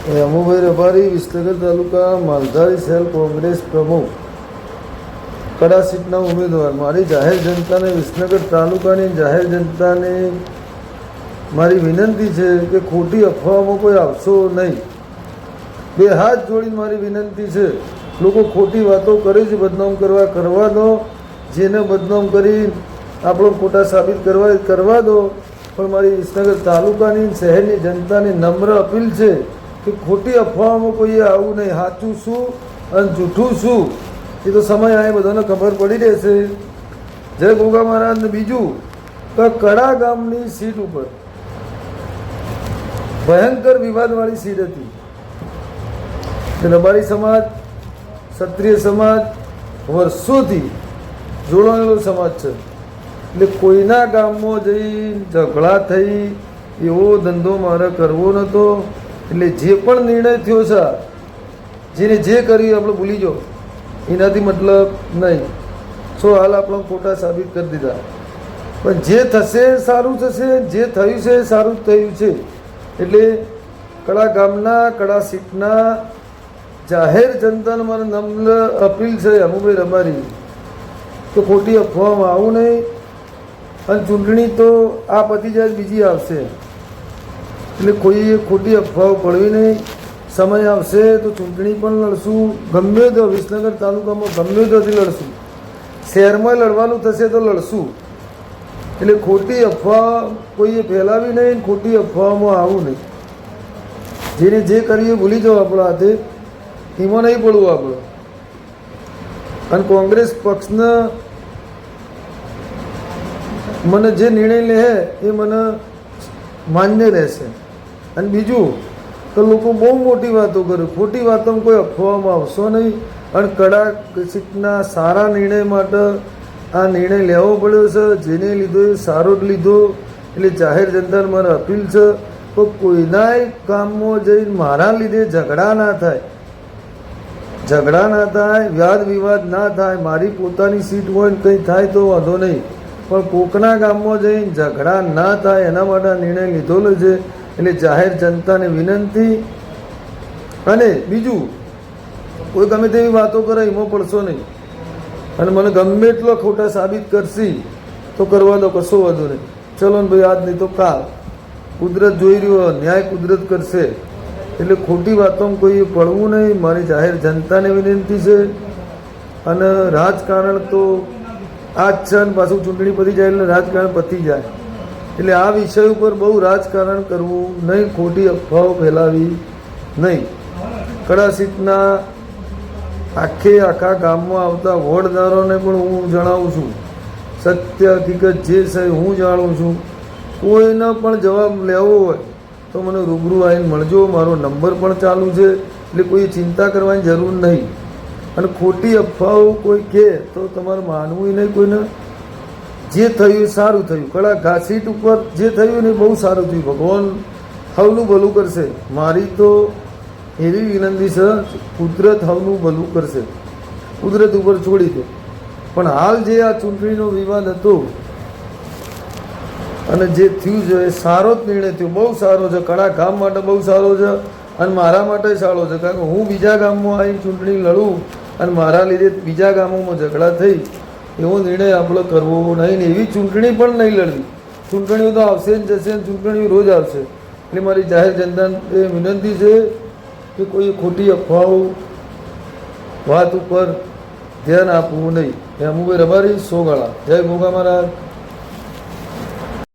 અમુભાઈ રબારી, વિસનગર તાલુકા, માલધારી cell Congress પ્રમુખ, કડા સીટના ઉમેદવાર. મારી જાહેર જનતાને, વિસનગર તાલુકાની જાહેર જનતાને મારી વિનંતી છે કે ખોટી અફવાઓમાં કોઈ આવશો નહીં. બે હાથ જોડીને મારી વિનંતી છે. લોકો ખોટી વાતો કરે છે બદનામ કરવા દો. જેને બદનામ કરી આપણો ખોટા સાબિત કરવા દો. પણ મારી વિસનગર તાલુકાની શહેરની જનતાની નમ્ર અપીલ છે કે ખોટી અફવાઓમાં કોઈએ આવું નહીં. સાચું શું અને જૂઠું શું એ તો સમય આવે બધાને ખબર પડી રહેશે. જય ગોગા મહારાજને. બીજું તો કડા ગામની સીટ ઉપર ભયંકર વિવાદવાળી સીટ હતી. રબારી સમાજ, ક્ષત્રિય સમાજ વર્ષોથી જોડાયેલો સમાજ છે. એટલે કોઈના ગામમાં જઈ ઝઘડા થઈ એવો ધંધો મારે કરવો નહોતો. એટલે જે પણ નિર્ણય થયો છે, જેને જે કર્યું આપણે ભૂલી જાઓ, એનાથી મતલબ નહીં. હાલ આપણે ખોટા સાબિત કરી દીધા. પણ જે થશે સારું થશે, જે થયું છે સારું થયું છે. એટલે કડા ગામના, કડા સીટના જાહેર જનતાને મારે નમ્ર અપીલ છે અમુભાઈ રબારી તો ખોટી અફવામાં આવું નહીં. અને ચૂંટણી તો આ પતી જાય બીજી આવશે. એટલે કોઈએ ખોટી અફવાઓ પડવી નહીં. સમય આવશે તો ચૂંટણી પણ લડશું. ગમે તો વિસનગર તાલુકામાં ગમે ત્યાંથી લડશું. શહેરમાં લડવાનું થશે તો લડશું. એટલે ખોટી અફવા કોઈએ ફેલાવી નહીં, ખોટી અફવામાં આવું નહીં. જેને જે કરીએ ભૂલી જાઓ આપણા હાથે, એમાં નહીં પડવું આપણે. અને કોંગ્રેસ પક્ષને મને જે નિર્ણય લે એ મને માન્ય રહેશે. અને બીજું તો લોકો બહુ મોટી વાતો કરે, ખોટી વાતોમાં કોઈ અફવામાં આવશો નહીં. અને કડા સીટના સારા નિર્ણય માટે આ નિર્ણય લેવો પડ્યો છે. જેને લીધો એ સારો જ લીધો. એટલે જાહેર જનતાને મારે અપીલ છે તો કોઈનાય કામમાં જઈને મારા લીધે ઝઘડા ના થાય, વાદ વિવાદ ના થાય. મારી પોતાની સીટ હોય ને કંઈ થાય તો વાંધો નહીં, પણ કોકના ગામમાં જઈને ઝઘડા ના થાય એના માટે આ નિર્ણય લીધેલો છે. એટલે જાહેર જનતાને વિનંતી. અને બીજું કોઈ ગમે તેવી વાતો કરે એમાં પડશો નહીં. અને મને ગમે એટલો ખોટા સાબિત કરશે તો કરવા દો, કશો વાંધો નહીં. ચલો ને ભાઈ, આજ નહીં તો કાલ. કુદરત જોઈ રહ્યો, ન્યાય કુદરત કરશે. એટલે ખોટી વાતોમાં કોઈ પડવું નહીં. મારી જાહેર જનતાને વિનંતી છે. અને રાજકારણ તો આ જ છે ને પાછું ચૂંટણી પતી જાય એટલે રાજકારણ પતી જાય. એટલે આ વિષય ઉપર બહુ રાજકારણ કરવું નહીં, ખોટી અફવાઓ ફેલાવી નહીં. કડા સીટના આખા ગામમાં આવતા વોર્ડદારોને પણ હું જણાવું છું, સત્ય હકીકત જે છે હું જાણું છું. કોઈને પણ જવાબ લેવો હોય તો મને રૂબરૂ આવીને મળજો. મારો નંબર પણ ચાલુ છે. એટલે કોઈ ચિંતા કરવાની જરૂર નહીં. અને ખોટી અફવાઓ કોઈ કહે તો તમારે માનવું નહીં કોઈને. જે થયું એ સારું થયું. કડા ઘાસીટ ઉપર જે થયું ને બહુ સારું થયું. ભગવાન હવનું ભલું કરશે. મારી તો એવી વિનંતી છે, કુદરત હવનું ભલું કરશે. કુદરત ઉપર છોડી દો. પણ હાલ જે આ ચૂંટણીનો વિવાદ હતો અને જે થયું છે એ સારો જ નિર્ણય થયો, બહુ સારો છે. કડા ગામ માટે બહુ સારો છે અને મારા માટે સારો છે. કારણ કે હું બીજા ગામમાં આવી ચૂંટણી લડું અને મારા લીધે બીજા ગામોમાં ઝઘડા થઈ, એવો નિર્ણય આપણે કરવો નહીં. ને એવી ચૂંટણી પણ નહીં લડવી. ચૂંટણીઓ તો આવશે ને જશે ને ચૂંટણીઓ રોજ આવશે. એટલે મારી જાહેર જનતાને એ વિનંતી છે કે કોઈ ખોટી અફવાઓ વાત ઉપર ધ્યાન આપવું નહીં. અમુભાઈ રબારી, સોગાળા. જય ગોગા મહારાજ.